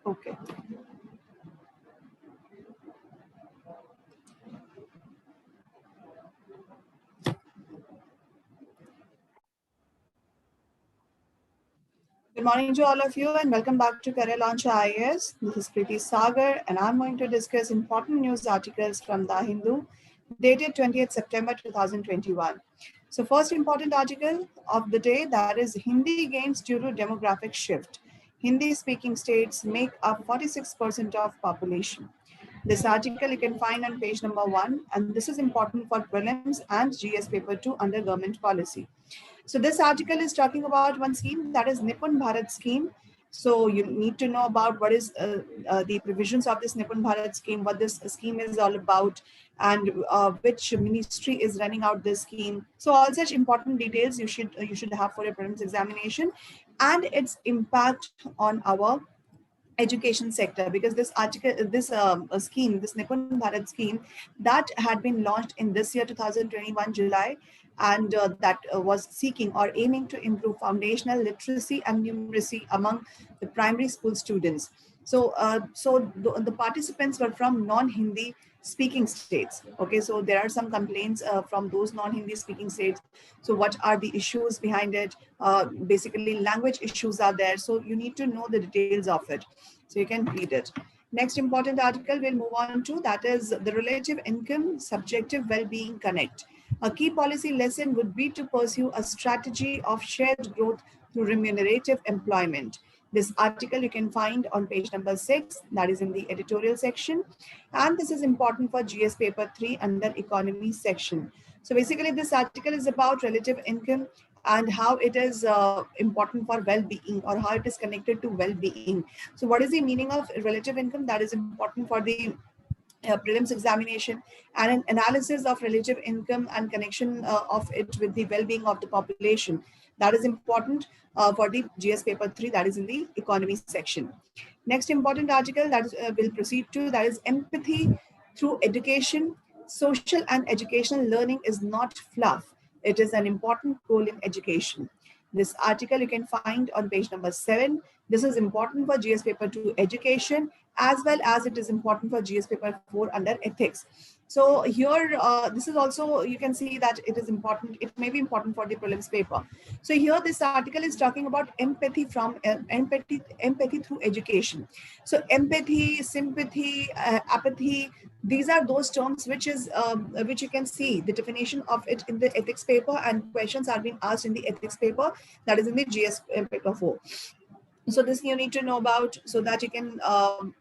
Okay. Good morning to all of you and welcome back to Career Launch IAS. This is Preeti Sagar and I'm going to discuss important news articles from The Hindu dated 20th September 2021. So first important article of the day, that is Hindi gains due to demographic shift. Hindi speaking states make up 46% of population. This article you can find on page number 1 and this is important for prelims and GS paper 2 under government policy. So this article is talking about one scheme, that is Nipun Bharat scheme. So you need to know about what is the provisions of this Nipun Bharat scheme, what this scheme is all about, and which ministry is running out this scheme. So all such important details you should have for your prelims examination, and its impact on our education sector, because this article, this scheme, this Nipun Bharat scheme, that had been launched in this year 2021 July, and that was seeking or aiming to improve foundational literacy and numeracy among the primary school students. So the participants were from non-Hindi speaking states. Okay, so there are some complaints from those non-Hindi speaking states. So what are the issues behind it? Basically language issues are there, so you need to know the details of it, so you can read it. Next important article we'll move on to, that is the relative income subjective well-being connect. A key policy lesson would be to pursue a strategy of shared growth through remunerative employment. This article you can find on page number 6, that is in the editorial section. And this is important for GS paper 3 under economy section. So basically this article is about relative income and how it is important for well-being, or how it is connected to well-being. So what is the meaning of relative income? That is important for the prelims examination, and an analysis of relative income and connection of it with the well-being of the population. That is important for the GS paper 3, that is in the economy section. Next important article that will proceed to, that is empathy through education. Social and educational learning is not fluff. It is an important goal in education. This article you can find on page number 7. This is important for GS paper 2 education, as well as it is important for GS paper 4 under ethics. So here, this is also, you can see that it is important, it may be important for the prelims paper. So here this article is talking about empathy from empathy through education. So empathy, sympathy, apathy, these are those terms which you can see the definition of it in the ethics paper, and questions are being asked in the ethics paper, that is in the GS paper 4. So this you need to know about so that you can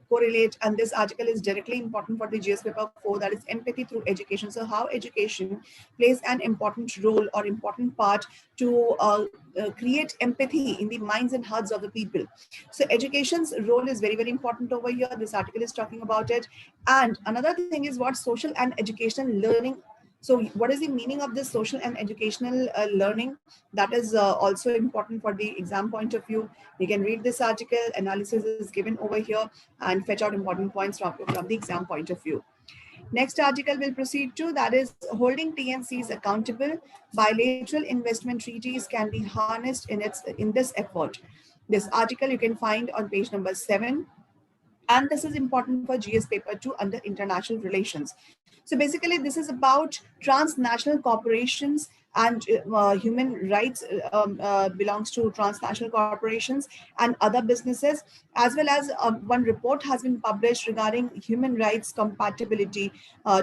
correlate, and this article is directly important for the GS paper 4, that is empathy through education. So how education plays an important role or important part to create empathy in the minds and hearts of the people. So education's role is very, very important over here. This article is talking about it. And another thing is what social and educational learning. So what is the meaning of this social and educational learning? That is also important for the exam point of view. You can read this article, analysis is given over here, and fetch out important points from the exam point of view. Next article will proceed to, that is holding TNCs accountable. Bilateral investment treaties can be harnessed in this effort. This article you can find on page number 7. And this is important for GS paper 2 under international relations. So basically this is about transnational corporations, and human rights belongs to transnational corporations and other businesses, as well as one report has been published regarding human rights compatibility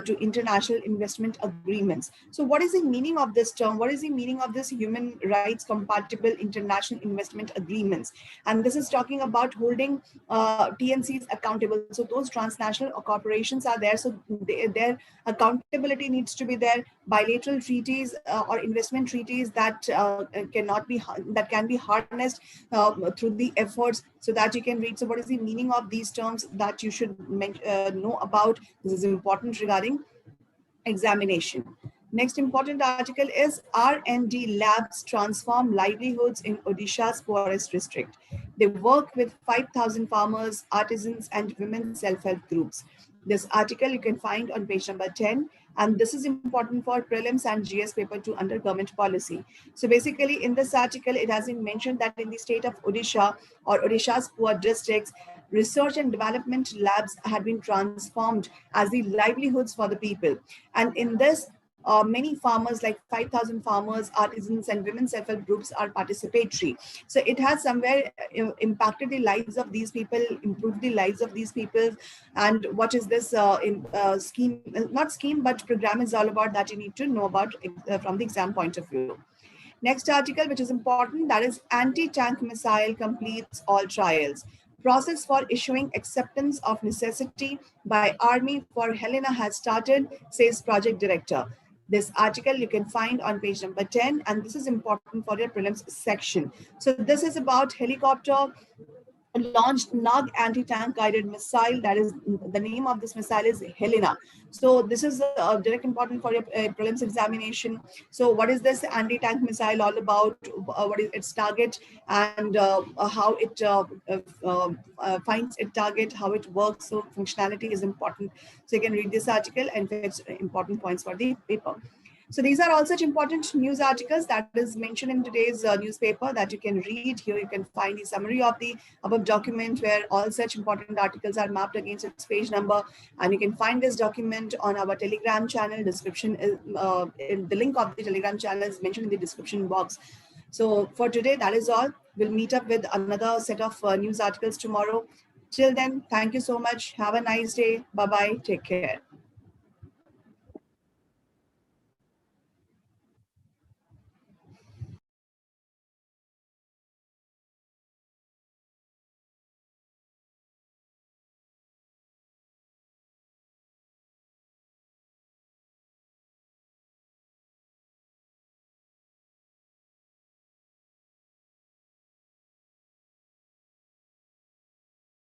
to international investment agreements. So what is the meaning of this term? What is the meaning of this human rights compatible international investment agreements? And this is talking about holding TNCs accountable. So those transnational corporations are there, so their accountability needs to be there. Bilateral treaties or investment treaties that can be harnessed through the efforts, so that you can read. So what is the meaning of these terms that you should know about? This is important regarding examination. Next important article is R&D labs transform livelihoods in Odisha's poorest district. They work with 5,000 farmers, artisans, and women self-help groups. This article you can find on page number 10. And this is important for prelims and GS paper 2 under government policy. So basically in this article, it has been mentioned that in the state of Odisha or Odisha's poor districts, research and development labs had been transformed as the livelihoods for the people. And in this, many farmers, like 5,000 farmers, artisans, and women self-help groups are participatory. So it has somewhere impacted the lives of these people, improved the lives of these people. And what is this scheme, not scheme, but program is all about, that you need to know about from the exam point of view. Next article, which is important, that is Anti-Tank Missile completes all trials. Process for issuing acceptance of necessity by Army for Helena has started, says project director. This article you can find on page number 10, and this is important for your prelims section. So this is about helicopter launched Nag anti-tank guided missile. That is, the name of this missile is Helena. So this is direct important for your prelims examination. So what is this anti-tank missile all about? What is its target, and how it finds its target, how it works? So functionality is important. So you can read this article and fetch important points for the paper. So these are all such important news articles that is mentioned in today's newspaper that you can read. Here you can find the summary of the above document where all such important articles are mapped against its page number. And you can find this document on our Telegram channel. Description is, the link of the Telegram channel is mentioned in the description box. So for today, that is all. We'll meet up with another set of news articles tomorrow. Till then, thank you so much. Have a nice day. Bye-bye. Take care.